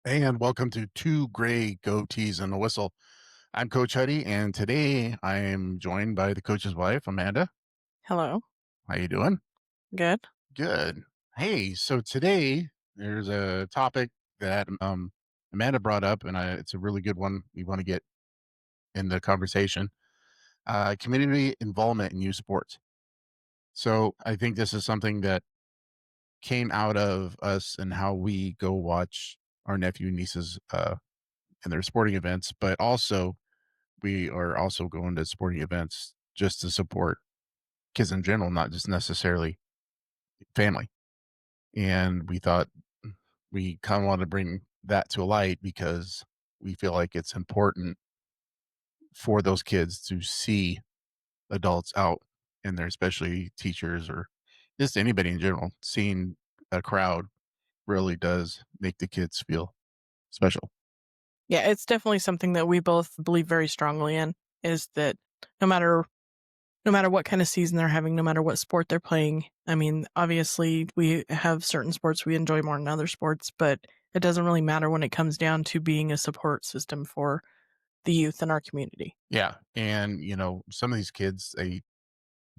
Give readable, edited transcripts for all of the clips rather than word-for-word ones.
And welcome to Two Gray Goatees and a Whistle. I'm Coach Huddy, and today I am joined by the coach's wife, Amanda. Hello. How you doing? Good. Good. Hey, so today there's a topic that Amanda brought up, and it's a really good one. We want to get in the conversation. Community involvement in youth sports. So I think this is something that came out of us and how we go watch our nephew and nieces in their sporting events, but also we are also going to sporting events just to support kids in general, not just necessarily family. And we thought we kind of want to bring that to light because we feel like it's important for those kids to see adults out in there, especially teachers or just anybody in general. Seeing a crowd really does make the kids feel special. Yeah, it's definitely something that we both believe very strongly in, is that no matter no matter what kind of season they're having, no matter what sport they're playing. I mean, obviously we have certain sports we enjoy more than other sports, but it doesn't really matter when it comes down to being a support system for the youth in our community. Yeah. And, some of these kids, they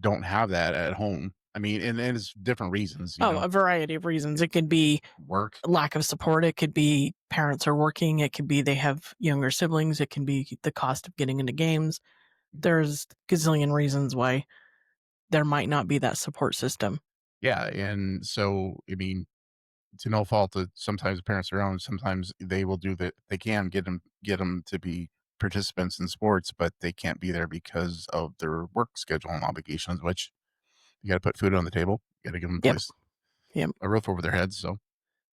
don't have that at home. I mean, and it's different reasons, Oh, a variety of reasons. It could be work. lack of support. It could be parents are working. It could be they have younger siblings. It can be the cost of getting into games. There's gazillion reasons why there might not be that support system. Yeah. And so, I mean, to no fault that sometimes the parents are own, sometimes they will do that. They can get them to be participants in sports, but they can't be there because of their work schedule and obligations, which you got to put food on the table. You got to give them a Yep. place, Yep. a roof over their heads.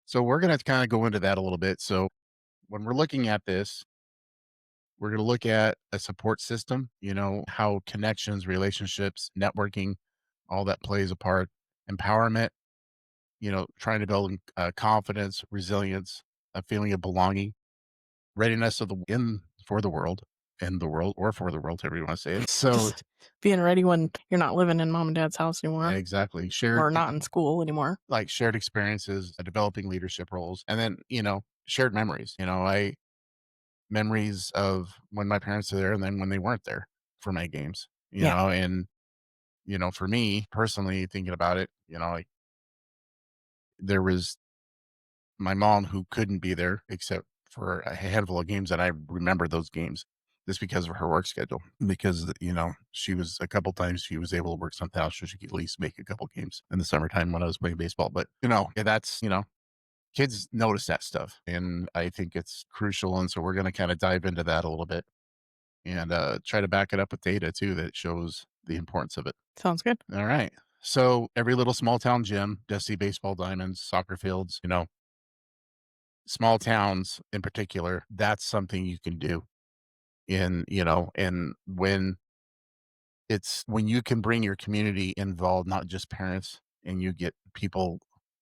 So we're going to kind of go into that a little bit. So when we're looking at this, we're going to look at a support system, how connections, relationships, networking, all that plays a part, empowerment, trying to build confidence, resilience, a feeling of belonging, readiness of the in for the world, in the world, or for the world, however you want to say it. So Just being ready when you're not living in mom and dad's house anymore exactly, shared or not in school anymore. like shared experiences, developing leadership roles, and then shared memories. I memories of when my parents were there, and then when they weren't there for my games. Yeah. And for me personally, thinking about it, like there was my mom who couldn't be there except for a handful of games, and I remember those games just because of her work schedule. Because she was a couple times she was able to work something out so she could at least make a couple games in the summertime when I was playing baseball. But yeah, that's kids notice that stuff, and I think it's crucial. And so we're going to kind of dive into that a little bit and try to back it up with data too that shows the importance of it. Sounds good. All right. So every little small town gym, dusty baseball diamonds, soccer fields, small towns in particular, that's something you can do and when you can bring your community involved, not just parents, and you get people,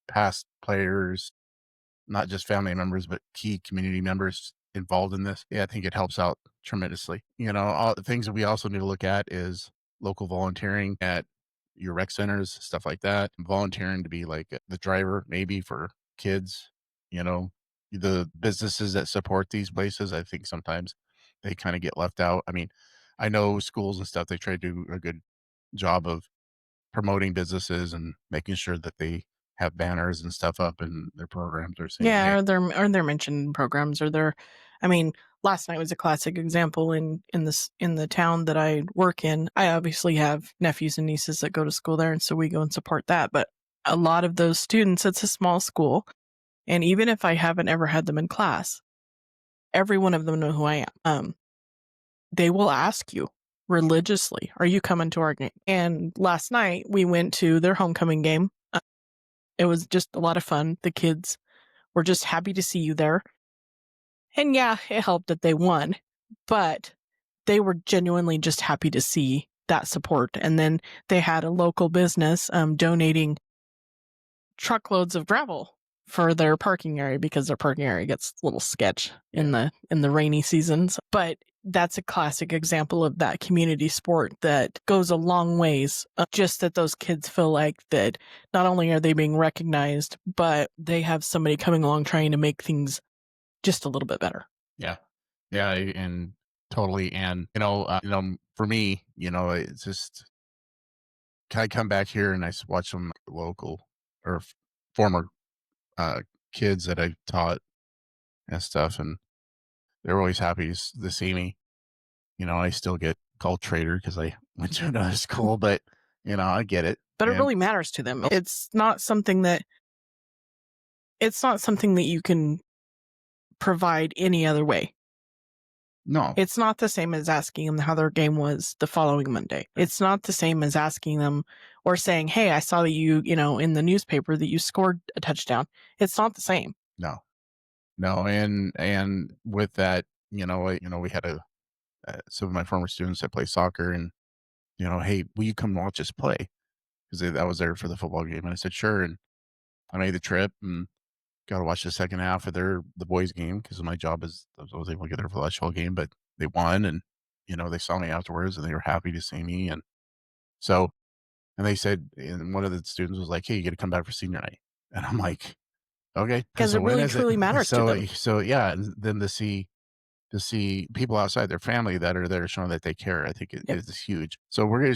past players, not just family members, but key community members involved in this. Yeah, I think it helps out tremendously. All the things that we also need to look at is local volunteering at your rec centers, stuff like that. Volunteering to be like the driver, maybe for kids, you know, the businesses that support these places. I think sometimes they kind of get left out. I mean, I know schools and stuff, they try to do a good job of promoting businesses and making sure that they have banners and stuff up in their programs or saying, Yeah, "Hey." are there mentioned programs? Are there I mean, last night was a classic example in the town that I work in. I obviously have nephews and nieces that go to school there, and so we go and support that. But a lot of those students, it's a small school, and even if I haven't ever had them in class, every one of them know who I am. They will ask you religiously, "Are you coming to our game?" And last night we went to their homecoming game. It was just a lot of fun. The kids were just happy to see you there. And yeah, it helped that they won, but they were genuinely just happy to see that support. And then they had a local business donating truckloads of gravel for their parking area because their parking area gets a little sketch Yeah. in the rainy seasons. But that's a classic example of that community sport that goes a long ways. Just that those kids feel like that not only are they being recognized, but they have somebody coming along trying to make things just a little bit better. Yeah. Yeah, and totally, and, for me, it's just I come back here and watch some local or former, uh, kids that I taught and stuff, and they're always happy to see me. I still get called traitor because I went to another school, but, I get it, But it and really matters to them. It's not something that you can provide any other way. no, It's not the same as asking them how their game was the following Monday. It's not the same as asking them or saying, "Hey, I saw that in the newspaper that you scored a touchdown." It's not the same. no, no, and with that, we had some of my former students that play soccer and, "Hey, will you come watch us play?" 'Cause I was there for the football game, and I said, "Sure," and I made the trip and got to watch the second half of the boys' game because my job is I was able to get there for the last whole game, but they won, and, they saw me afterwards, and they were happy to see me, and so and they said and one of the students was like, "Hey, you gotta come back for senior night." And I'm like, "Okay, Because so it when really is it?" truly matters to them. So, yeah, and then to see people outside their family that are there showing that they care, I think it Yep. is huge. So we're gonna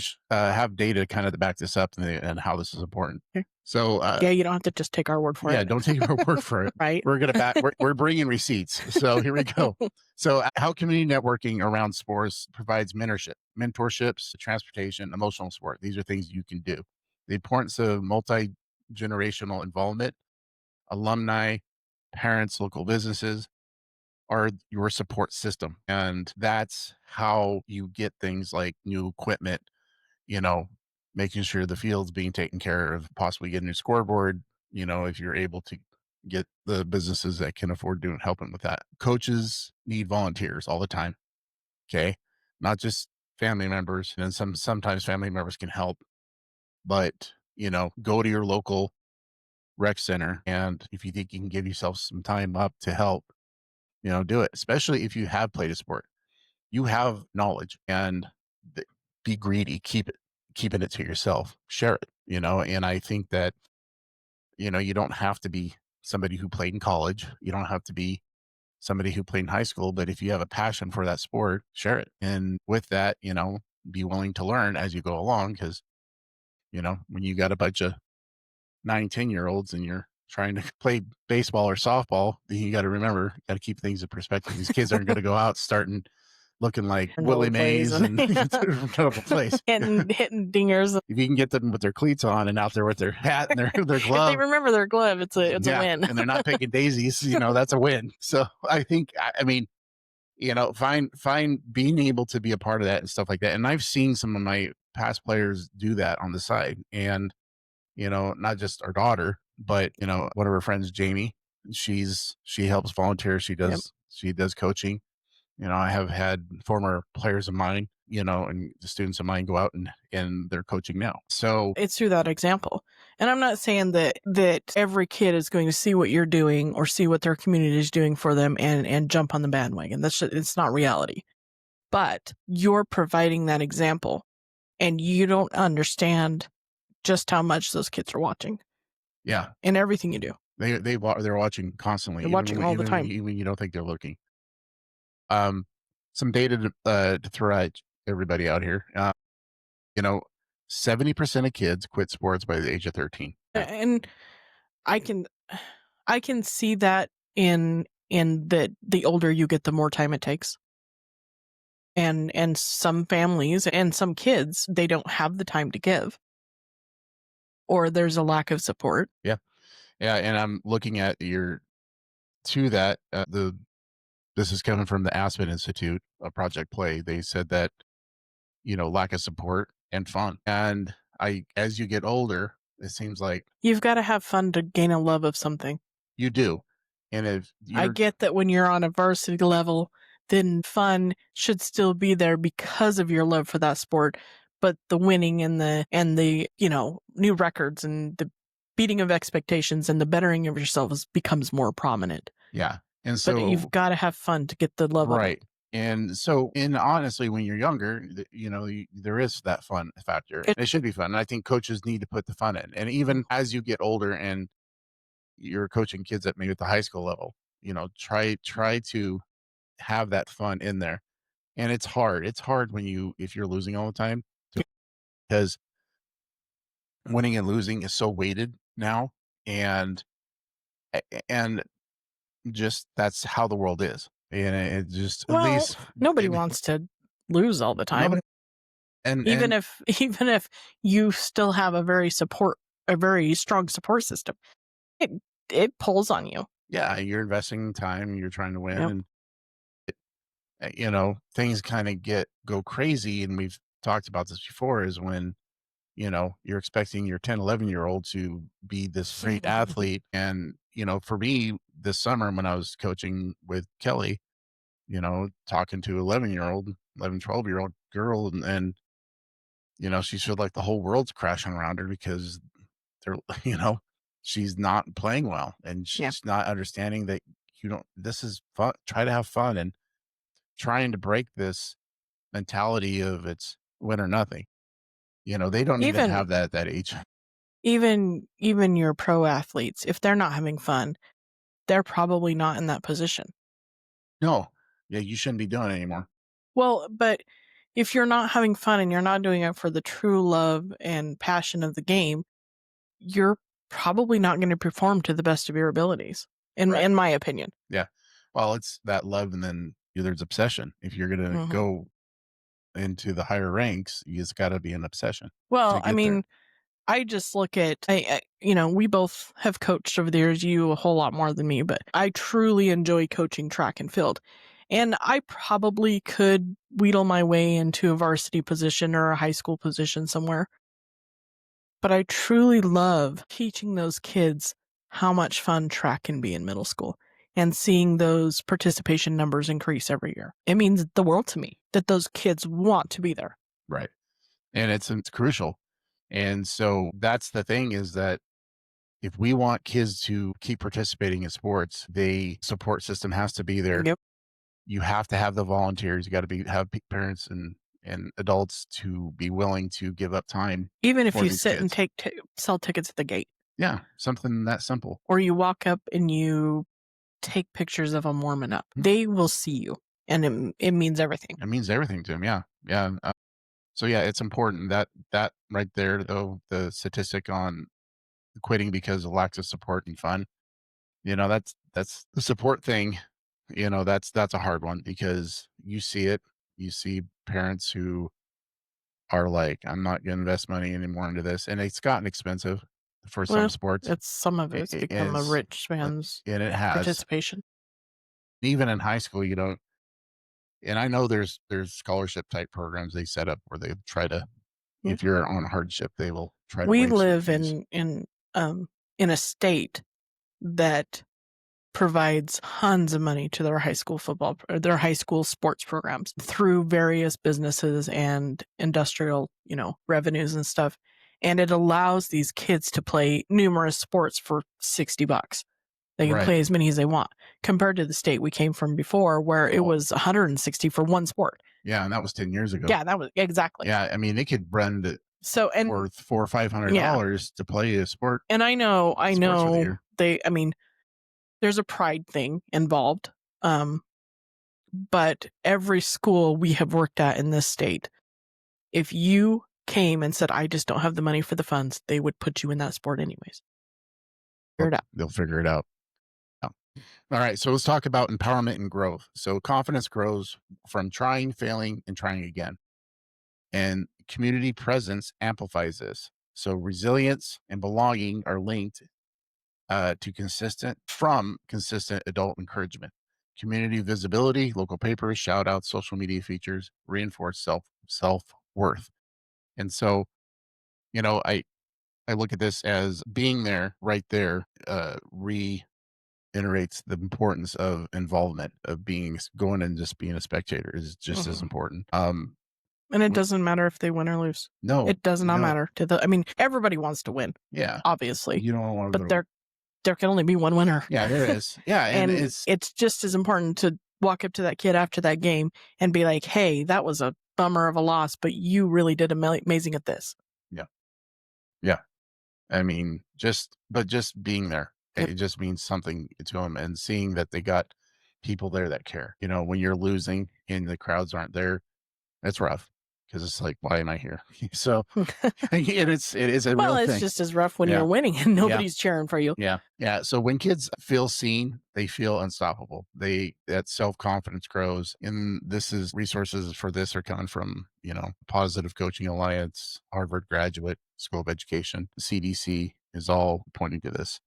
have data kind of to back this up and how this is important. Okay. So, Yeah, you don't have to just take our word for yeah, it, don't take our word for it. right? We're bringing receipts. So here we go. So how community networking around sports provides mentorships, transportation, emotional support. These are things you can do. The importance of multi-generational involvement, alumni, parents, local businesses are your support system. And that's how you get things like new equipment, you know, making sure the field's being taken care of, possibly getting a scoreboard, if you're able to get the businesses that can afford doing helping with that. Coaches need volunteers all the time. Okay. Not just family members. And sometimes family members can help, but go to your local rec center. And if you think you can give yourself some time up to help, do it, especially if you have played a sport. You have knowledge and be greedy, keeping it to yourself, share it, and I think that, you don't have to be somebody who played in college. You don't have to be somebody who played in high school, but if you have a passion for that sport, share it. And with that, be willing to learn as you go along. Cause, when you got a bunch of 9, 10 year olds and you're trying to play baseball or softball, then you got to remember, got to keep things in perspective. These kids aren't going to go out starting looking like And Willie role plays Mays and and from place. hitting dingers. If you can get them with their cleats on and out there with their hat and their If they glove, remember their glove, it's a yeah, win. and they're not picking daisies, that's a win. So I think, I mean, find being able to be a part of that and stuff like that. And I've seen some of my past players do that on the side, and not just our daughter, but one of her friends, Jamie. She helps volunteer. Yep. She does coaching. I have had former players of mine, and the students of mine go out and they're coaching now. So It's through that example. And I'm not saying that every kid is going to see what you're doing or see what their community is doing for them and jump on the bandwagon. It's not reality. But you're providing that example and you don't understand just how much those kids are watching yeah, in everything you do. they're watching constantly, They're watching all the time. even when you don't think they're looking. Um, some data to throw at everybody out here. You know, 70% of kids quit sports by the age of 13. Yeah, And I can I can see that in that the older you get, the more time it takes. And some families and some kids, they don't have the time to give, or there's a lack of support. yeah, yeah. And I'm looking at to that this is coming from the Aspen Institute, a Project Play. They said that lack of support and fun. And as you get older, it seems like You've gotta have fun to gain a love of something. you do. And if I you're, get that when you're on a varsity level, then fun should still be there because of your love for that sport, but the winning and the new records and the beating of expectations and the bettering of yourself becomes more prominent. yeah. And But you've so, gotta have fun to get the love of it. right. And honestly, when you're younger, there is that fun factor. It It should be fun. And I think coaches need to put the fun in. And even as you get older and you're coaching kids at maybe at the high school level, try to have that fun in there. And it's hard when you if you're losing all the time because winning and losing is so weighted now, and and just that's how the world is, and it just at Well, least nobody it, wants to lose all the time. nobody Even and if even if you still have a very strong support system, it it pulls on you. yeah, you're investing time, you're trying to win, Yep. and things kind of go crazy, and we've talked about this before, is when you're expecting your 10, 11 year old to be this great athlete. And, for me this summer when I was coaching with Kelly, talking to 11-year-old, 11, 12-year-old girl, she felt like the whole world's crashing around her because they're, you know, she's not playing well and Yeah. she's not understanding that this is fun. Try to have fun and trying to break this mentality of it's win or nothing. They don't even Even have that at that age. even your pro athletes, if they're not having fun, they're probably not in that position. No. Yeah, you shouldn't be doing it anymore. Well, but if you're not having fun and you're not doing it for the true love and passion of the game, you're probably not going to perform to the best of your abilities, Right. in my opinion. Yeah. Well, it's that love and then there's obsession. If you're gonna Mhm. go into the higher ranks, it's gotta be an obsession to Well, I get there. mean, I just look at we both have coached over the years, you a whole lot more than me, but I truly enjoy coaching track and field. And I probably could wheedle my way into a varsity position or a high school position somewhere. But I truly love teaching those kids how much fun track can be in middle school and seeing those participation numbers increase every year. It means the world to me that those kids want to be there. Right. And it's crucial. And so that's the thing, is that if we want kids to keep participating in sports, the support system has to be there. Yep. You have to have the volunteers. You gotta have parents and adults to be willing to give up time Even if for you these sit and kids. sell tickets at the gate, Yeah, something that simple. or you walk up and you take pictures of them warming up, Mhm. they will see you, and it means everything. It means everything to them. Yeah, yeah. So yeah, it's important that right there, though, the statistic on quitting because of lack of support and fun. That's the support thing. That's a hard one because you see it. You see parents who are like, "I'm not going to invest money anymore into this," and it's gotten expensive for some Well, sports. it's some of it's It become a is, rich man's and it has. participation. Even in high school, and I know there's scholarship type programs they set up where they try to, Mm. if you're on hardship, they will try to We waive certain live fees. um in a state that provides tons of money to their high school football or their high school sports programs through various businesses and industrial, revenues and stuff. And it allows these kids to play numerous sports for $60. They can Right. play as many as they want compared to the state we came from before where it Oh, was 160 for one sport. yeah, and that was 10 years ago. Yeah, that was exactly. Yeah, I mean, they could rent it So, and for 4 or yeah, $500 to play a and I sports for the know year. I mean, there's a pride thing involved. Um, but every school we have worked at in this state, if you came and said, I just don't have the money for the funds, they would put you in that sport anyways. Figure it out. They'll figure it out. Yeah. Alright, so let's talk about empowerment and growth. So confidence grows from trying, failing, and trying again, and community presence amplifies this. So resilience and belonging are linked to consistent adult encouragement. Community visibility, local papers, shout outs, social media features reinforce self worth. And so, I look at this as being there, right there, reiterates the importance of involvement, of going and just being a spectator is just as Mhm. important. And it W- doesn't matter if they win or lose. no, It does not no, matter everybody wants to win, yeah, obviously, you don't want to but go to, there can only be one winner. yeah, there is, yeah, and And it's, it's just as important to walk up to that kid after that game and be like, "Hey, that was a bummer of a loss, but you really did amazing at this." yeah, yeah. I mean, just being there. Yep. It just means something to them, and seeing that they got people there that care. When you're losing and the crowds aren't there, it's rough because it's like, why am I here? So, and it is a Well, real it's thing. just as rough when Yeah. you're winning and Yeah. nobody's cheering for you. Yeah. Yeah. So when kids feel seen, they feel unstoppable. That self-confidence grows. And this is resources for this are coming from, Positive Coaching Alliance, Harvard Graduate School of Education, CDC is all pointing to this.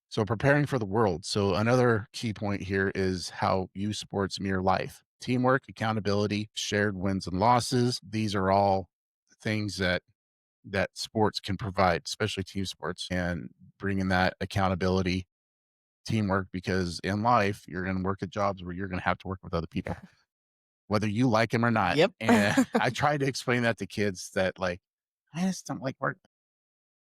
So preparing for the world. So another key point here is how youth sports mirror life. Teamwork, accountability, shared wins and losses. These are all things that sports can provide, especially team sports, and bringing that accountability, teamwork, because in life, you're going to work at jobs where you're going to have to work with other people, whether you like them or not. Yep. And I try to explain that to kids that, like, I just don't like work.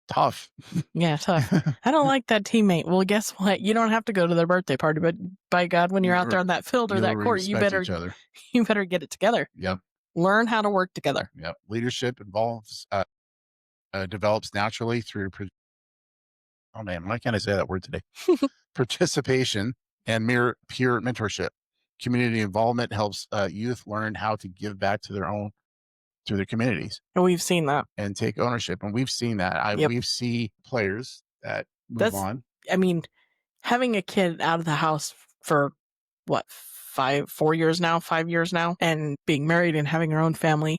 Tough. Yeah, tough. I don't like that teammate. Well, guess what? You don't have to go to their birthday party, but by God, when you're out You're, there on that field or you'll that court, respect each other. you better get it together. Yep. Learn how to work together. Yep. Leadership develops naturally through, oh man, why can't I say that word today? Participation and mere peer mentorship. Community involvement helps youth learn how to give back to their communities And we've seen that. and take ownership. And we've seen that. Yep. We've seen players that move That's, on. I mean, having a kid out of the house for what, 4 years now, 5 years now, and being married and having her own family.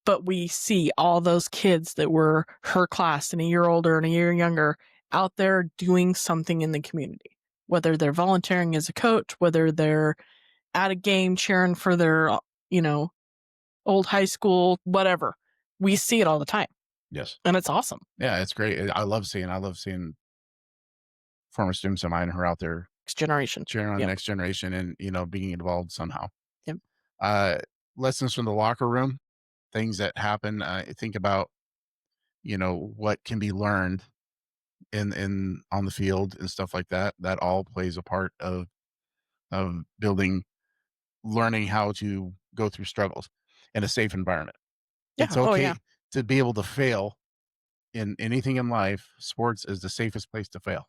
But we see all those kids that were her class and a year older and a year younger out there doing something in the community, whether they're volunteering as a coach, whether they're at a game cheering for their, you know, old high school, whatever. We see it all the time. Yes. And it's awesome. Yeah, it's great. I love seeing former students of mine who are out there Next generation. cheering on the Yep. next generation and, being involved somehow. Yep. Uh, Lessons from the locker room, things that happen. Think about, what can be learned in on the field and stuff like that. That all plays a part of building, learning how to go through struggles in a safe environment. It's Yeah. Oh, yeah. okay to be able to fail in anything in life. Sports is the safest place to fail,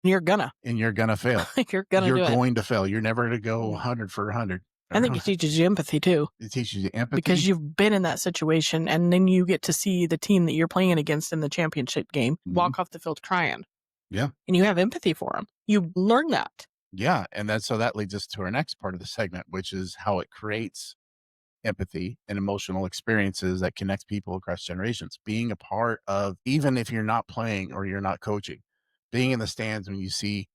You're gonna. and you're gonna fail. You're gonna You're do it. going to fail. You're never going to go Mm. 100 for 100. I think it teaches you empathy too, It teaches you because empathy. you've been in that situation and then you get to see the team that you're playing against in the championship game Mhm. walk off the field crying Yeah. and you have empathy for them. You learn that. Yeah. And that leads us to our next part of the segment, which is how it creates empathy and emotional experiences that connects people across generations. Being a part of, even if you're not playing or you're not coaching, being in the stands when you see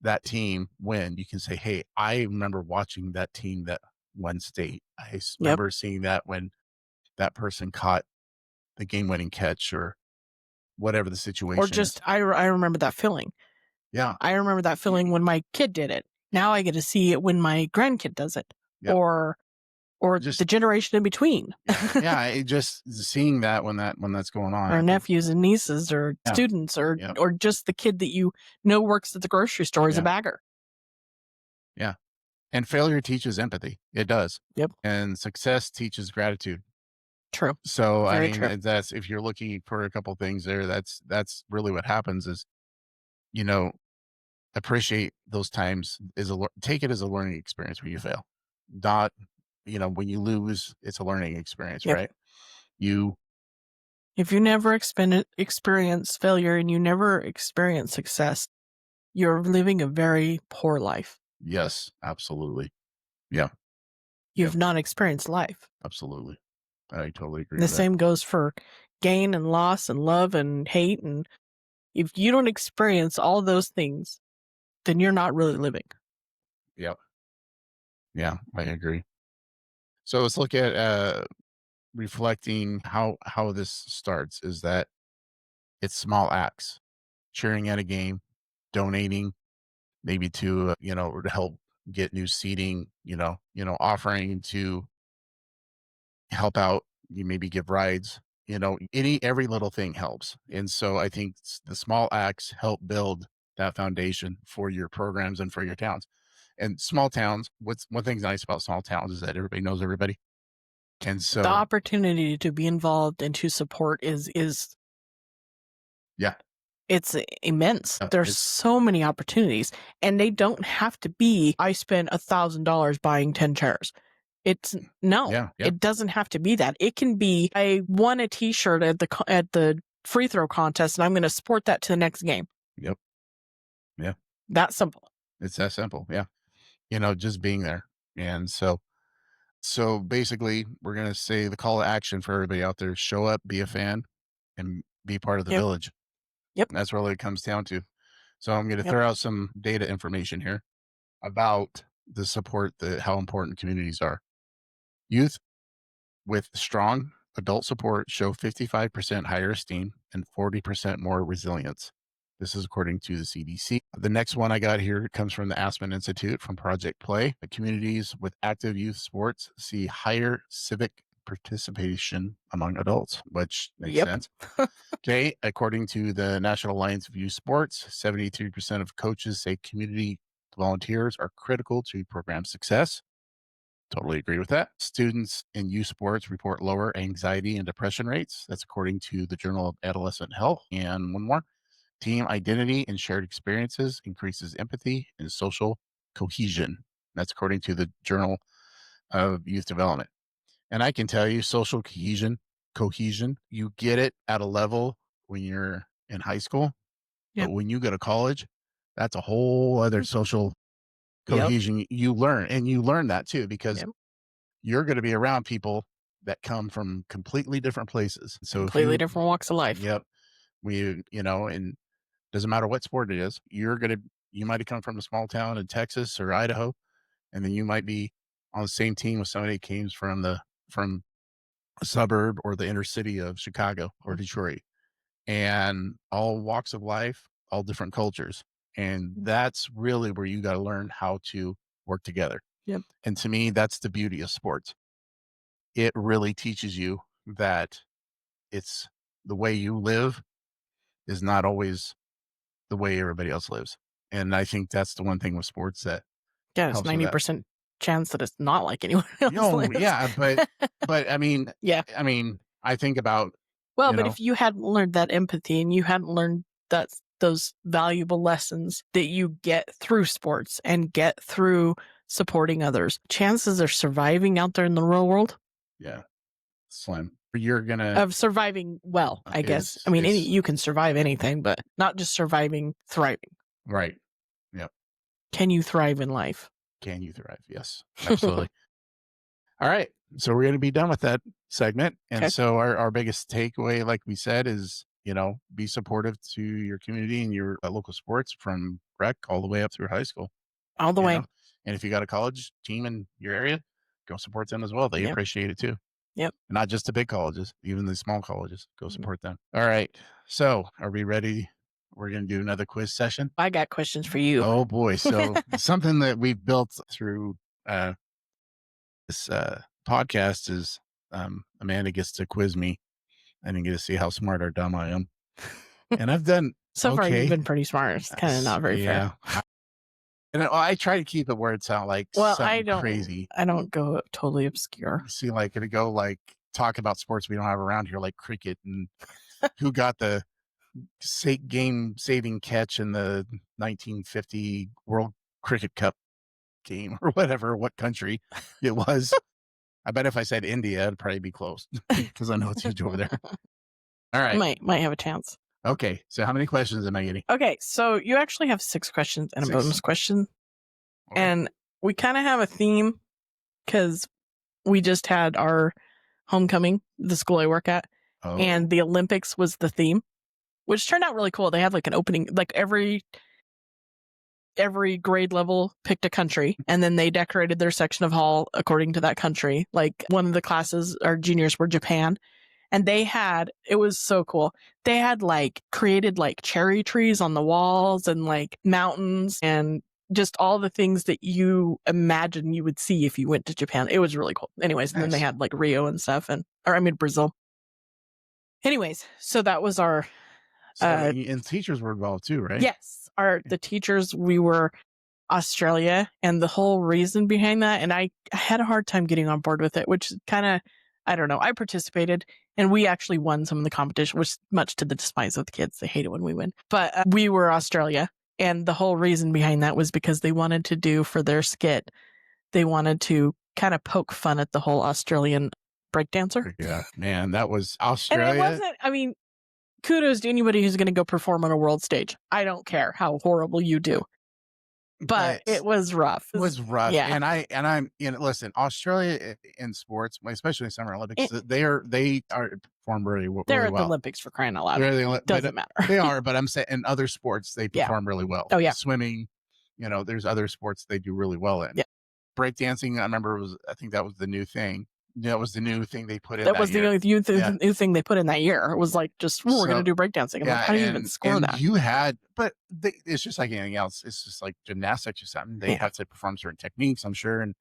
that team win, you can say, hey, I remember watching that team that won state. Yep. Remember seeing that when that person caught the game winning catch or whatever the Or situation is. just, I remember that feeling. Yeah. I remember that feeling when my kid did it. Now I get to see it when my grandkid does it, Yeah. or the Just, generation in between. yeah. Just seeing that when that's going on, Or I think, nephews and nieces or yeah. students Yeah. or just the kid that you know works at the grocery store as a Yeah. bagger. Yeah. And failure teaches empathy. It does. Yep. And success teaches gratitude. True. So, I Very mean, true. that's, if you're looking for a couple things there, that's really what happens is, you know, appreciate those times, take it as a learning experience when you fail. Not, when you lose, it's a learning experience, Yep. right? You, If you never experience failure and you never experience success, you're living a very poor life. yes, absolutely. Yeah. You've Yep. not experienced life. Absolutely. I totally agree The with that. same goes for gain and loss and love and hate. And if you don't experience all those things, then you're not really living. Yep. Yeah, I agree. So let's look at reflecting how this starts is that it's small acts, cheering at a game, donating maybe to, to help get new seating, offering to help out, you maybe give rides, every little thing helps. And so I think the small acts help build that foundation for your programs and for your towns. And small towns, what's one thing nice about small towns is that everybody knows everybody. And The so, opportunity to be involved and to support is yeah, It's immense. There's It's so many opportunities, and they don't have to be, I spent $1,000 buying 10 chairs. It's no, yeah, yeah, it doesn't have to be that. It can be, I won a t-shirt at the free throw contest, and I'm going to support that to the next game. yep, yeah. That simple. It's that simple. Yeah, just being there, and so basically, we're gonna say the call to action for everybody out there: show up, be a fan, and be part of the Yep. village. Yep. That's really what it comes down to. So I'm gonna Yep. throw out some data information here about the support, the how important communities are. Youth with strong adult support show 55% higher esteem and 40% more resilience. This is according to the CDC. The next one I got here comes from the Aspen Institute from Project Play. The communities with active youth sports see higher civic participation among adults, which makes Yep. sense. Okay, according to the National Alliance of Youth Sports, 73% of coaches say community volunteers are critical to program success. Totally agree with that. Students in youth sports report lower anxiety and depression rates. That's according to the Journal of Adolescent Health. And one more, team identity and shared experiences increases empathy and social cohesion. That's according to the Journal of Youth Development. And I can tell you, social cohesion, you get it at a level when you're in high school, but Yep. when you go to college, that's a whole other Mm. social Yep. cohesion you learn. And you learn that too, because Yep. you're going to be around people that come from completely different places. So if Completely you, different walks of life. yep, and doesn't matter what sport it is, you might have come from a small town in Texas or Idaho, and then you might be on the same team with somebody that came from a suburb or the inner city of Chicago or Mm. Detroit, and all walks of life, all different cultures. And Mm. that's really where you got to learn how to work together. Yep. And to me, that's the beauty of sports. It really teaches you that it's the way you live is not always the way everybody else lives. And I think that's the one thing with sports that Yeah, it's helps with that. 90% chance that it's not like anyone else Oh, lives. yeah, but Yeah. I think about, Well, you but know, if you hadn't learned that empathy and you hadn't learned that those valuable lessons that you get through sports and get through supporting others, chances of surviving out there in the real world, yeah, slim. You're gonna of surviving well, I guess. I is mean, it's you can survive anything, but not just surviving, thriving. right. Yep. Can you thrive in life? Can you thrive? Yes, absolutely. All right. So we're going to be done with that segment. And Okay. so our biggest takeaway, like we said, is, be supportive to your community and your local sports from rec all the way up through high school, All the you way. know? And if you got a college team in your area, go support them as well. They Yep. appreciate it too. Yep. Not just the big colleges, even the small colleges, go Mhm. support them. All right. So are we ready? We're going to do another quiz session. I got questions for you. Oh boy. So something that we've built through this podcast is Amanda gets to quiz me. I didn't get to see how smart or dumb I am. And I've done So far, you've okay. been pretty smart. It's kind of not very fair. Yeah. And I try to keep it where it's not like Well, something crazy. I don't go totally obscure. See, like it'd go like talk about sports we don't have around here, like cricket and who got the game saving catch in the 1950 World Cricket Cup game or whatever, what country it was. I bet if I said India, it'd probably be close because I know it's huge over there. All right. Might have a chance. Okay. So how many questions am I getting? Okay, so you actually have 6 questions and a 6. bonus question, Okay. and we kind of have a theme because we just had our homecoming, the school I work at, Oh, and the Olympics was the theme, which turned out really cool. They had like an opening, like every grade level picked a country, and then they decorated their section of hall according to that country. Like one of the classes, our juniors were Japan, and it was so cool. They had like created like cherry trees on the walls and like mountains and just all the things that you imagine you would see if you went to Japan. It was really cool. Anyways, and then they nice. had like Rio and stuff Brazil. Anyways, so that was our, So, and teachers were involved too, right? yes, the teachers, we were Australia, and the whole reason behind that, and I had a hard time getting on board with it, which kind of, I don't know. I participated and we actually won some of the competition, which much to the despise of the kids. They hate it when we win. But we were Australia. And the whole reason behind that was because they wanted to do for their skit, they wanted to kind of poke fun at the whole Australian breakdancer. Yeah, man, that was And it Australia. wasn't, I mean, kudos to anybody who's going to go perform on a world stage. I don't care how horrible you do, but But it was rough. it was rough, Yeah. and I'm listen, Australia in sports, especially Summer Olympics, they are perform really They're really at the well. Olympics for crying out loud. Doesn't matter. They are, but I'm saying in other sports they Yeah. perform really well. Oh, yeah. Swimming, there's other sports they do really well in. Yeah. Breakdancing, I remember I think that was the new thing. That was the new thing they put in That that was the year. only new thing they put in that year. It was like, just, we're going to do breakdancing. I'm like, how do you even score and that? you had, but it's just like anything else. It's just like gymnastics or something. They have to perform certain techniques, I'm sure. And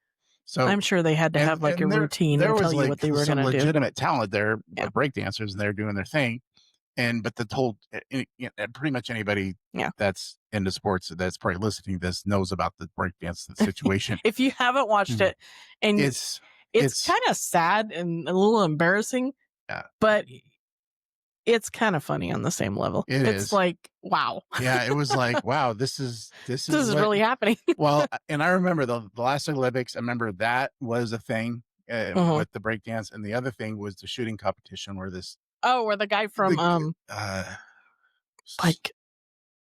so I'm sure they had to have like a routine and tell you what they were going to do. Legitimate talent there, breakdancers, and they're doing their thing. But the told pretty much anybody that's into sports that's probably listening to this knows about the breakdance situation. If you haven't watched it, and it's kind of sad and a little embarrassing, but it's kind of funny on the same level. It's like, wow. Yeah, it was like, wow, this is really happening. Well, and I remember the last Olympics, I remember that was a thing with the breakdance, and the other thing was the shooting competition where where the guy from like,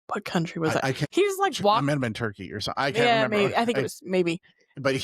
what country was that? He was like I might have been Turkey or something. I can't remember. Maybe. I think it was maybe. But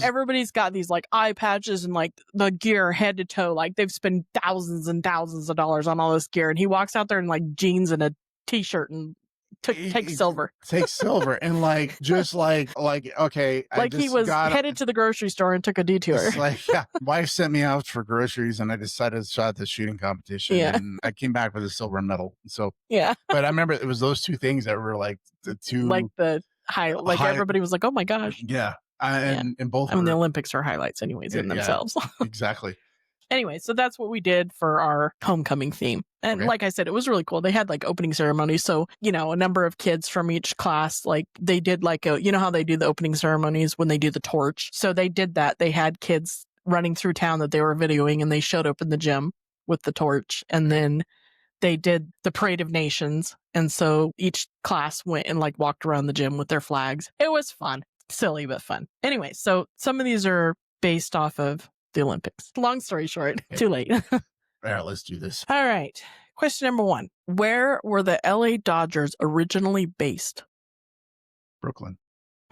everybody's got these like eye patches and like the gear head to toe. Like they've spent thousands and thousands of dollars on all this gear. And he walks out there in like jeans and a t-shirt and takes silver. Takes silver. And like, just like, okay. Like he was headed to the grocery store and took a detour. It's like, wife sent me out for groceries and I decided to shot the shooting competition. Yeah. And I came back with a silver medal. So, yeah. But I remember it was those two things that were like the two. Like the everybody was like, oh my gosh. Yeah. And both. I mean, the Olympics are highlights anyways in themselves. Exactly. Anyway, so that's what we did for our homecoming theme. And like I said, it was really cool. They had like opening ceremonies. So, a number of kids from each class, like they did like how they do the opening ceremonies when they do the torch. So they did that. They had kids running through town that they were videoing and they showed up in the gym with the torch. And then they did the Parade of Nations. And so each class went and like walked around the gym with their flags. It was fun. Silly, but fun. Anyway, so some of these are based off of the Olympics. Long story short, too late. All right, let's do this. All right. Question number 1. Where were the LA Dodgers originally based? Brooklyn.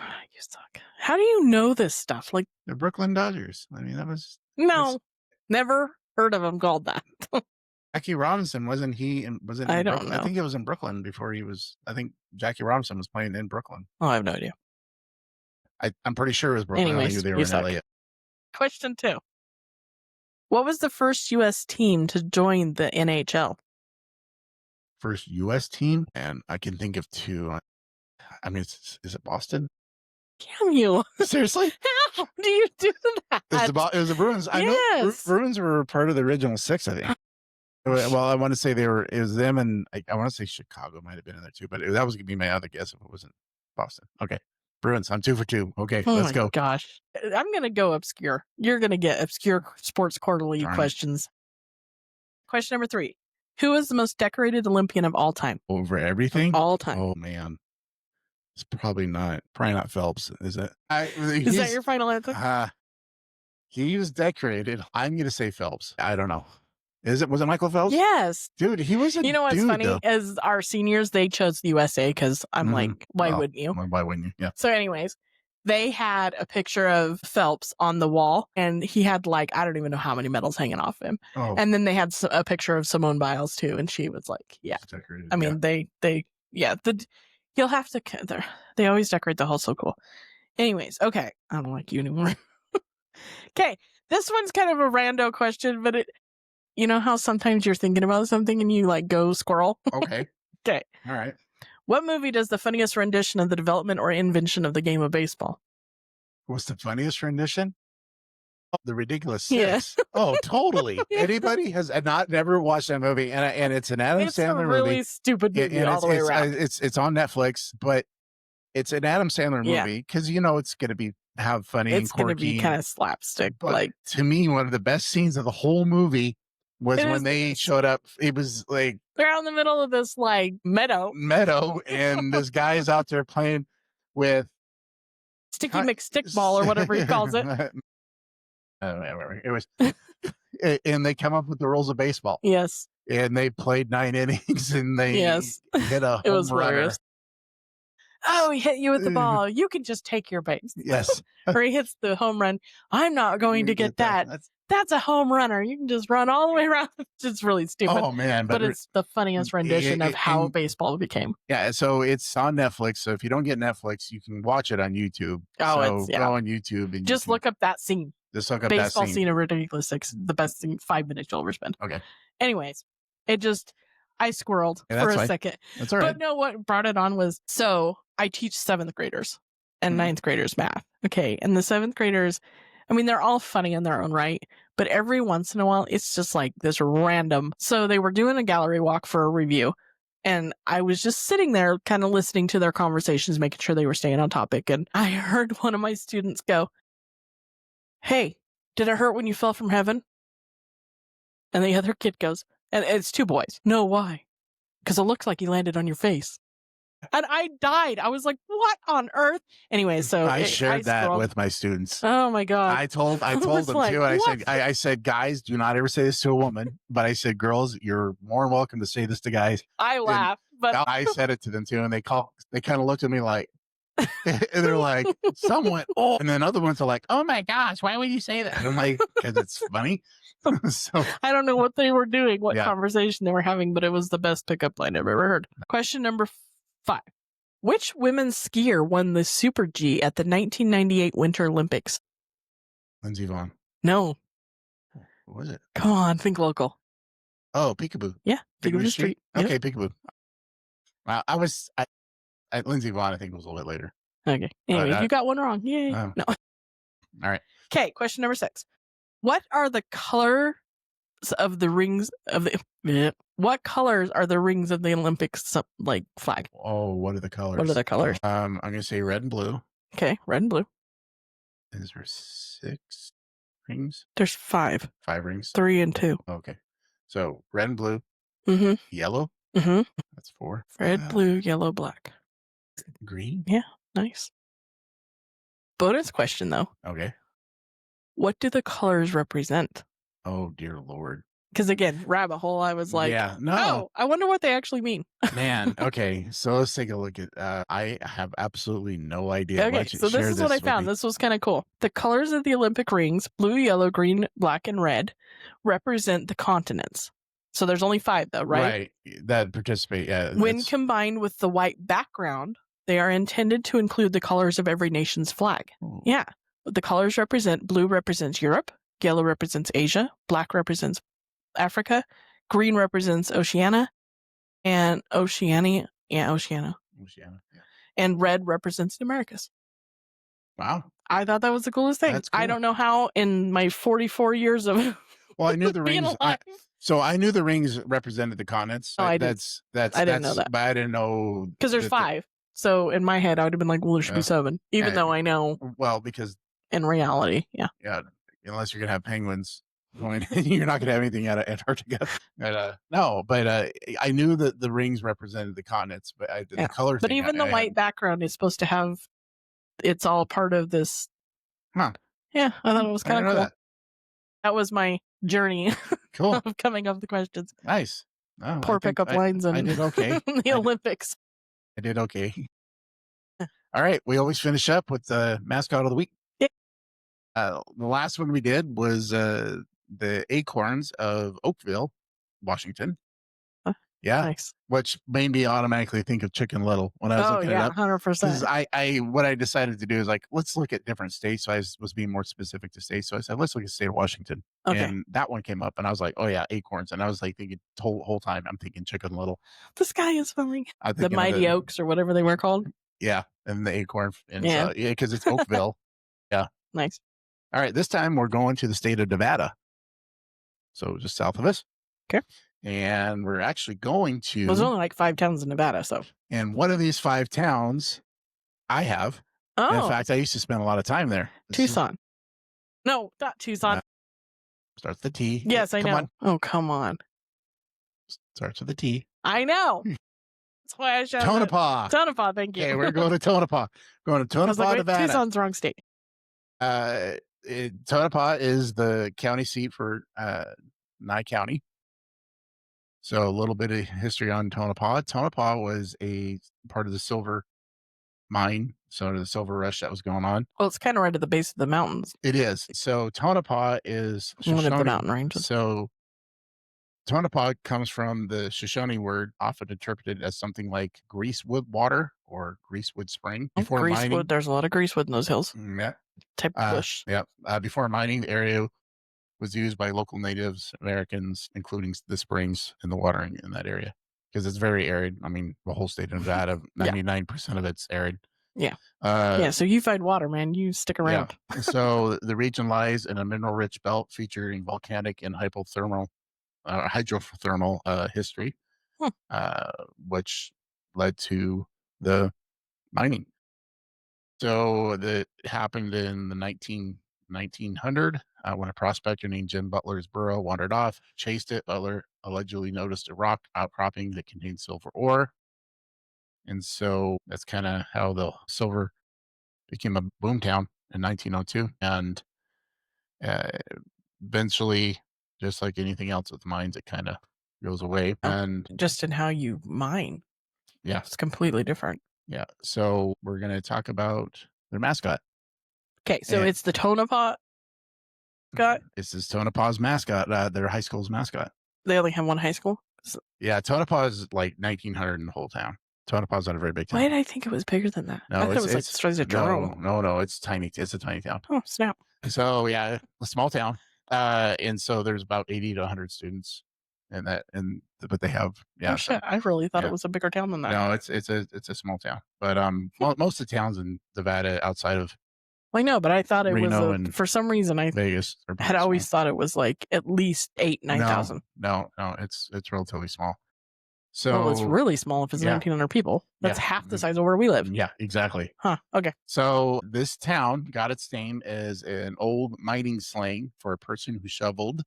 You suck. How do you know this stuff? Like the Brooklyn Dodgers. I mean, that was... No, never heard of them called that. Jackie Robinson, wasn't he? I don't know. I think it was in Brooklyn before he was... I think Jackie Robinson was playing in Brooklyn. Oh, I have no idea. I'm pretty sure it was Brooklyn. Anyways, I knew they were in LA. Question 2. What was the first U.S. team to join the NHL? First U.S. team? And I can think of 2. I mean, is it Boston? Damn you. Seriously? How do you do that? It was the Bruins. Yes. I know Bruins were part of the original 6, I think. Well, I want to say it was them, and I want to say Chicago might have been in there too, but that was going to be my other guess if it wasn't Boston. Okay. Bruins, I'm 2 for 2. Okay, let's go. Gosh. I'm going to go obscure. You're going to get obscure sports quarterly questions. Question number 3. Who is the most decorated Olympian of all time? Over everything? Of all time. Oh, man. It's probably not Phelps, is it? Is that your final answer? He was decorated. I'm going to say Phelps. I don't know. Was it Michael Phelps? Yes. Dude, he was a You know what's dude, funny? though. As our seniors, they chose the USA because I'm like, why wouldn't you? Why wouldn't you? Yeah. So anyways, they had a picture of Phelps on the wall and he had like, I don't even know how many medals hanging off him. Oh. And then they had a picture of Simone Biles too. And she was like, yeah. I mean, you'll have to, they always decorate the hall so cool. Anyways, okay. I don't like you anymore. Okay. This one's kind of a rando question, but you know how sometimes you're thinking about something and you like go squirrel? Okay. Okay. All right. What movie does the funniest rendition of the development or invention of the game of baseball? What's the funniest rendition? Oh, The Ridiculous Six. Yeah. Oh, totally. Anybody has never watched that movie, and it's an Adam Sandler movie. It's a really stupid movie all the way around. It's on Netflix, but it's an Adam Sandler movie because it's going to be have funny and It's gonna be quirky. kinda slapstick, But like, to me, one of the best scenes of the whole movie was it when is they showed up. It was like they're out in the middle of this, like, meadow. meadow, and this guy's out there playing with Sticky McStickball or whatever he calls it. it was, and they come up with the rules of baseball, Yes, and they played 9 innings, and they yes. hit a It was home runner. hilarious. "Oh, he hit you with the ball. You can just take your base." Yes, Or he hits the home run. "I'm not going to you get get that. that. That's a home runner. You can just run all the way around." It's just really stupid, Oh man, but it's the funniest rendition of how and baseball became. yeah, so it's on Netflix. So if you don't get Netflix, you can watch it on YouTube. Oh, it's So yeah. go on YouTube and you Just can look up that scene. just look up that Baseball scene. scene of Ridiculous Six, the best thing 5 minutes you'll ever spend. Okay, Anyways, it just I squirreled yeah, for that's a fine. second. That's all right. But no, what brought it on was so I teach 7th graders and Mhm. 9th graders math. Okay. And the 7th graders, I mean, they're all funny in their own right, but every once in a while, it's just like this random. So they were doing a gallery walk for a review. And I was just sitting there kind of listening to their conversations, making sure they were staying on topic. And I heard one of my students go, "Hey, did it hurt when you fell from heaven?" And the other kid goes, and it's 2 boys. "No, why?" "'Cause it looks like he landed on your face." And I died. I was like, "What on earth?" Anyway, so I I shared that scrolled. with my students. Oh my god. I I told was them like, too. And "What?" I said, guys, do not ever say this to a woman. But I said, girls, you're more than welcome to say this to guys. I And laughed, but I said it to them too. And they kind of looked at me like, and they're like, someone, oh, and then other ones are like, oh my gosh, why would you say that? And I'm like, because it's funny. So I don't know what they were doing, what yeah, conversation they were having, but it was the best pickup line I've ever heard. Question number 5. Which women's skier won the Super G at the 1998 Winter Olympics? Lindsey Vaughn. No. What was it? Come on, think local. Oh, Peekaboo. Yeah, Peekaboo Peekaboo Street. Street. Yep. Okay, Peekaboo. Lindsey Vaughn, I think was a little bit later. Okay. But Anyways, you got one wrong. Yay. No. all right. Okay, question number 6. What are the colors of the rings of the what colors are the rings of the Olympics like flag? Oh, what are the colors? What are the colors? I'm gonna say red and blue. Okay, red and blue. Is there 6 rings? There's 5. 5 rings. 3 and 2. Okay. So red and blue, Mhm. yellow. Mhm. That's 4. Red, blue, yellow, black. Green. Yeah, nice. Bonus question though. Okay. What do the colors represent? Oh dear Lord. Because again, rabbit hole, I was like, yeah. No. "Oh, I wonder what they actually mean." Man. Okay. So let's take a look at. I have absolutely no idea. Okay, so this is what I found. This was kind of cool. The colors of the Olympic rings, blue, yellow, green, black, and red, represent the continents. So there's only 5 though, right? Right. That participate. Yeah. When combined with the white background, they are intended to include the colors of every nation's flag. Ooh. Yeah. The colors represent blue represents Europe, yellow represents Asia, black represents Africa, green represents Oceania, and Oceania. Oceania. Yeah. And red represents the Americas. Wow. I thought that was the coolest thing. That's cool. I don't know how in my 44 years of Well, I knew the being rings. alive. So I knew the rings represented the continents. Oh, I did. I didn't know that. But I didn't know Because there's 5. So in my head, I would have been like, well, there should be 7. Even Yeah. though I know Well, because in reality, yeah. unless you're gonna have penguins going, you're not gonna have anything out of Antarctica. But no, but I knew that the rings represented the continents, but the color. But thing, even the white background is supposed to have. It's all part of this. Huh. Yeah, I thought it was I kind didn't of know cool. That was my journey Cool. of coming up with the questions. Nice. Oh, Poor pickup lines and I did okay. the Olympics. I did okay. All right. We always finish up with the mascot of the week. Yeah. The last one we did was the acorns of Oakville, Washington. Yeah. Nice. Which made me automatically think of Chicken Little when I was looking it up. 100%. Because what I decided to do is like, let's look at different states. So I was being more specific to states. So I said, let's look at the state of Washington. Okay. And that one came up and I was like, oh yeah, acorns. And I was like thinking whole time, I'm thinking Chicken Little. The sky is falling. I'm The thinking of Mighty Oaks or whatever they were called. Yeah. And the acorn. And Yeah. so, yeah, because it's Oakville. Yeah. Nice. All right. This time we're going to the state of Nevada. So just south of us. Okay. And we're actually going to. There's only like 5 towns in Nevada, so. And one of these 5 towns I have. In Oh, fact, I used to spend a lot of time there. This is Tucson. No, not Tucson. uh, starts with the T. Yes, I Come know. on, Oh, come on. starts with the T. I know. That's why I shouted it. Tonopah. Tonopah, thank you. Okay, we're going to Tonopah. Going to I was like, Tonopah, wait, Nevada. Tucson's the wrong state. Tonopah is the county seat for Nye County. So a little bit of history on Tonopah. Tonopah was a part of the silver mine, so the silver rush that was going on. Well, it's kind of right at the base of the mountains, It is. So Tonopah is one of the Shoshone. mountain ranges. So Tonopah comes from the Shoshone word, often interpreted as something like greasewood water or greasewood spring. Oh, Before greasewood. mining, There's a lot of greasewood in those hills. yeah, Type of bush. yeah. Before mining, the area was used by local Natives Americans, including the springs and the watering in that area because it's very arid. I mean, the whole state of Nevada, Yeah. 99% of it's arid. Yeah. Uh, Yeah. So you find water, man. You stick yeah. around. So the region lies in a mineral-rich belt featuring volcanic and hydrothermal history, Hmm. which led to the mining. So that happened in the 1900 when a prospector named Jim Butler's burro wandered off, chased it. Butler allegedly noticed a rock outcropping that contained silver ore. And so that's kind of how the silver became a boom town in 1902. And uh, eventually, just like anything else with mines, it kind of goes away. Oh, And just in how you mine. yeah, It's completely different. yeah. So we're going to talk about their mascot. Okay. So And it's the Tonopah mascot. this is Tonopah's mascot, their high school's mascot. They only have one high school. Yeah, Tonopah is like 1,900 in the whole town. Tonopah's not a very big Why town. did I think it was bigger than that? I No, thought it was like the size of Jerome. no, it's tiny. It's a tiny town. Oh, snap. So yeah, a small town. And so there's about 80 to 100 students in that, but they have, Oh, shit. I really thought yeah. it was a bigger town than that. No, it's a small town. But most of the towns in Nevada outside of Well, I know, but I thought it was Reno and for some reason I Vegas are had pretty always small. thought it was like at least 9,000. No, it's relatively small. Well, it's So really small if it's yeah. 1,900 people. That's Yeah. half the size of where we live. Yeah, exactly. Huh. Okay. So this town got its name as an old mining slang for a person who shoveled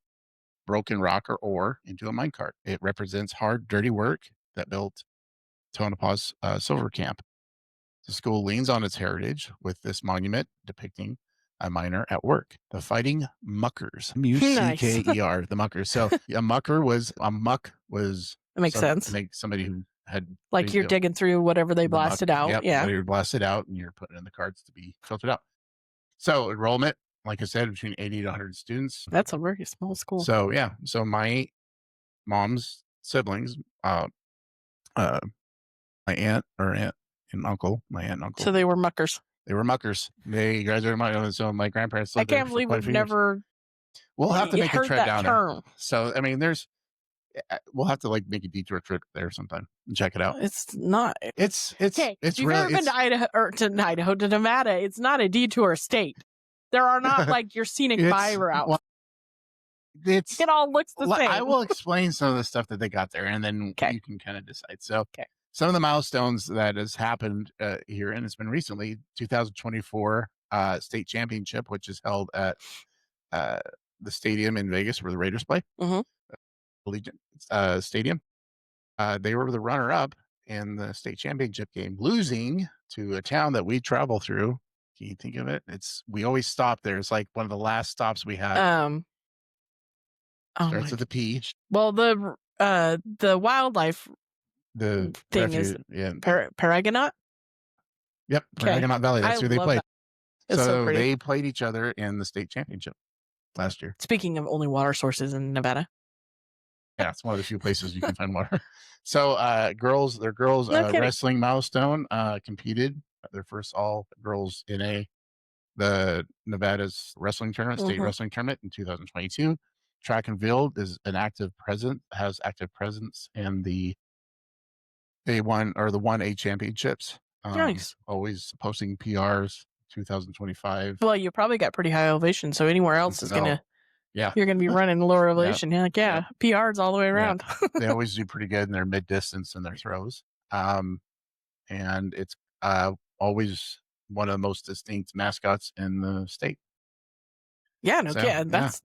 broken rock or ore into a minecart. It represents hard, dirty work that built Tonopah's silver camp. The school leans on its heritage with this monument depicting a miner at work. The Fighting Muckers, Mucker, the Muckers. So a muck was That makes sense. somebody who had Like you're digging through whatever they blasted out. Yep, Yeah. they blasted out, and you're putting in the carts to be filtered out. So enrollment, like I said, between 80 to 100 students. That's a very small school. So yeah, so my mom's siblings, my aunt and uncle, So they were muckers. they were muckers. They graduated. So my grandparents I lived there can't for believe quite a we've few years. never We'll have to make a heard trip that down term. there. So I mean, we'll have to like make a detour trip there sometime and check it out. It's not. It's Okay, if you've really ever been to Idaho or to Nevada, it's not a detour state. There are not like your scenic by routes. well, it's It all looks the same. I will explain some of the stuff that they got there, and then you can kind of decide. So, some of the milestones that has happened here, and it's been recently, 2024 state championship, which is held at the stadium in Vegas where the Raiders play, Allegiant Stadium. They were the runner-up in the state championship game, losing to a town that we travel through. Can you think of it? We always stop there. It's like one of the last stops we had. Starts with a P. Well, the wildlife The thing is Paragonaut. Yep, Paragonaut Valley. That's who they played. So they played each other in the state championship last year. Speaking of only water sources in Nevada. Yeah, it's one of the few places you can find water. So their girls wrestling milestone competed their first all girls in the Nevada's wrestling tournament, state wrestling tournament in 2022. Track and field has active presence in the A championships. Nice. Always posting PRs. 2025. Well, you probably got pretty high elevation, so anywhere else is gonna. Yeah, you're gonna be running lower elevation. Yeah, PRs all the way around. They always do pretty good in their mid distance and their throws. And it's always one of the most distinct mascots in the state. Yeah, no, So yeah, yeah, that's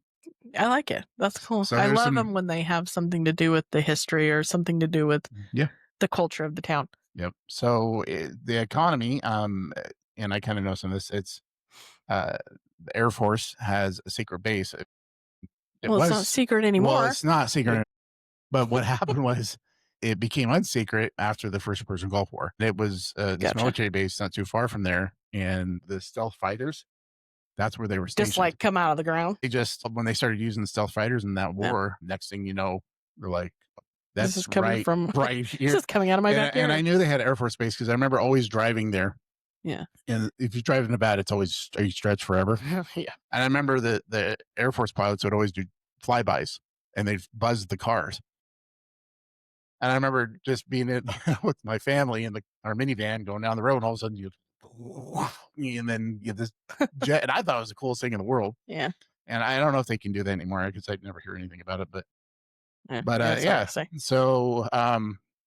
I like it. That's cool. so I there's love some them when they have something to do with the history or something to do with yeah, the culture of the town. yep. So the economy, and I kind of know some of this. It's the Air Force has a secret base. It Well, it's not was secret well, anymore. it's not But secret. But what happened was it became unsecret after the first Persian Gulf War. It was, this gotcha. military base not too far from there, and the stealth fighters, that's where they were Just, stationed. like, come out of the ground. They just when they started using the stealth fighters in that Yeah. war, next thing you know, they're like, This "That's is coming right, from right this here." is coming out of my And I backyard. knew they had Air Force Base because I remember always driving there, Yeah. and if you drive in Nevada, it's always you stretch forever. Yeah. And I remember the Air Force pilots would always do flybys, and they'd buzz the cars. And I remember just being in with my family in our minivan going down the road, and all of a sudden and then you this jet, and I thought it was the coolest thing in the world. Yeah. And I don't know if they can do that anymore because I never hear anything about it. Yeah. Yeah, it's hard Yeah. to say. So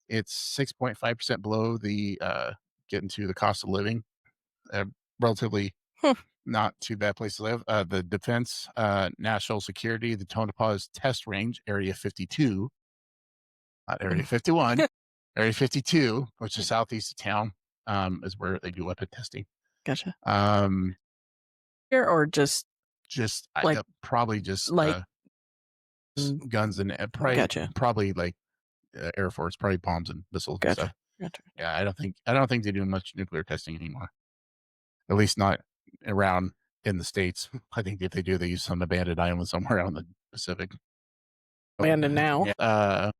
it's 6.5% below the getting to the cost of living. Relatively Hmm. not too bad place to live. The defense, national security, the Tonopah's test range, Area 52, not Area 51. Area 52, which is Yeah, southeast of town, is where they do weapon testing. gotcha. Um, Here or just, just like probably just like mm, guns and gotcha. probably like Air Force, probably bombs and missiles and stuff. Gotcha. Gotcha. Yeah, I don't think they do much nuclear testing anymore. At least not around in the states. I think if they do, they use some abandoned island somewhere out in the Pacific. Abandoned now. Yeah.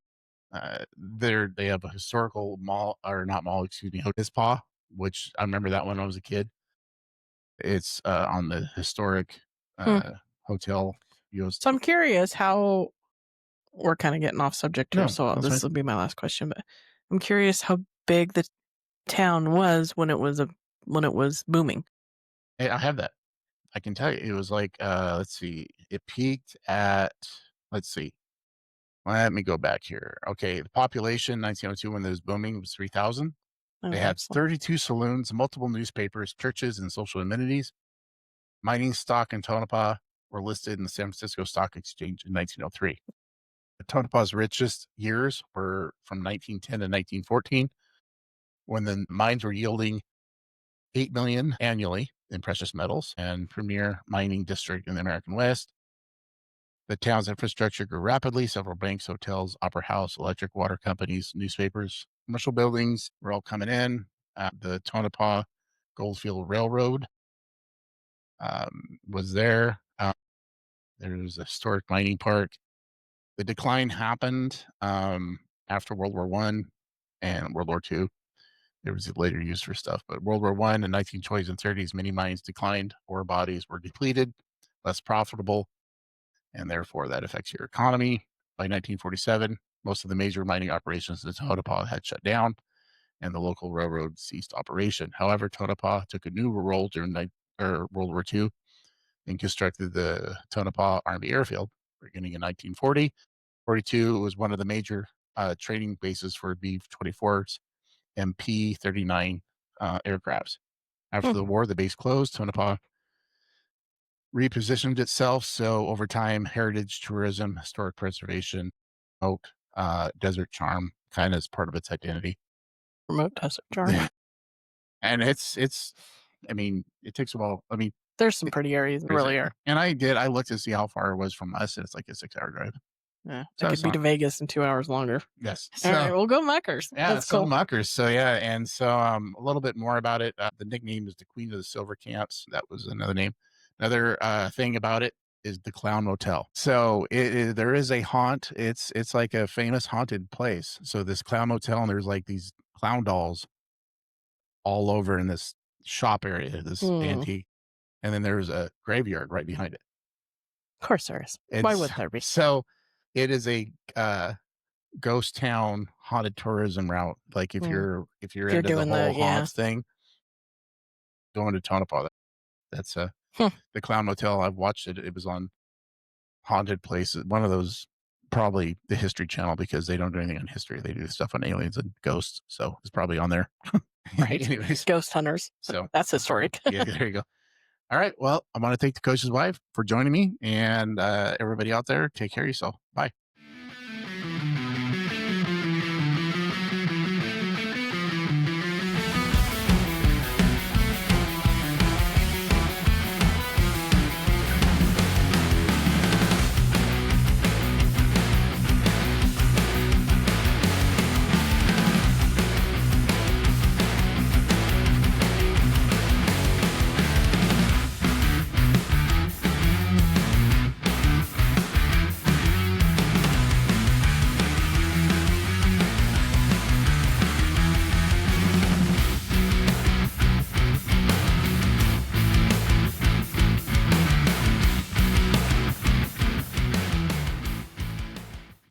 They have a historical mall or not mall, excuse me, Hotispa, which I remember that when I was a kid. It's, on the historic, Hmm. hotel. Goes So I'm curious how we're kinda getting off subject here, no, so that's fine. this will be my last question, but I'm curious how big the town was when it was booming. Hey, I have that. I can tell you, it was like, let's see, it peaked at, let's see, let me go back here. Okay, the population 1902 when it was booming was 3,000. They Oh, had excellent. 32 saloons, multiple newspapers, churches, and social amenities. Mining stock in Tonopah were listed in the San Francisco Stock Exchange in 1903. Tonopah's richest years were from 1910 to 1914, when the mines were yielding 8 million annually in precious metals and premier mining district in the American West. The town's infrastructure grew rapidly. Several banks, hotels, opera house, electric water companies, newspapers, commercial buildings were all coming in. The Tonopah Goldfield Railroad was there. There was a historic mining park. The decline happened after World War One and World War Two. It was later used for stuff, but World War One and 1920s and 30s, many mines declined. Ore bodies were depleted, less profitable, and therefore that affects your economy. By 1947, most of the major mining operations in Tonopah had shut down, and the local railroad ceased operation. However, Tonopah took a new role during World War II and constructed the Tonopah Army Airfield beginning in 1940. 42 was one of the major training bases for B 24s and P 39 aircrafts. After Hmm, the war, the base closed. Tonopah repositioned itself. So over time, heritage tourism, historic preservation, oak, desert charm, kind of as part of its identity. remote desert charm. And it's, I mean, it takes a while. I mean, There's some pretty areas, there is really it? are. And I looked to see how far it was from us, and it's like a 6 hour drive. Yeah, I So could it's be to not, Vegas in 2 hours longer. yes. Alright, So we'll go Muckers. yeah, That's so cool. muckers. So yeah, and so a little bit more about it. The nickname is the Queen of the Silver Camps. That was another name. Another thing about it is the Clown Motel. So there is a haunt. It's like a famous haunted place. So this Clown Motel, and there's like these clown dolls all over in this shop area, this Hmm, antique, and then there's a graveyard right behind it. of course there is. Why It's would there be? so it is a ghost town haunted tourism route. Like Hmm, if you're if you're into the doing whole that, yeah. haunts thing, going to Tonopah. That's Hmm, the Clown Motel. I've watched it. It was on Haunted Places, one of those, probably the History Channel, because they don't do anything on history. They do stuff on aliens and ghosts. So it's probably on there. Right. Anyways, Ghost hunters. so That's historic. yeah, there you go. All right. Well, I want to thank the coach's wife for joining me, and everybody out there, take care of yourself. Bye.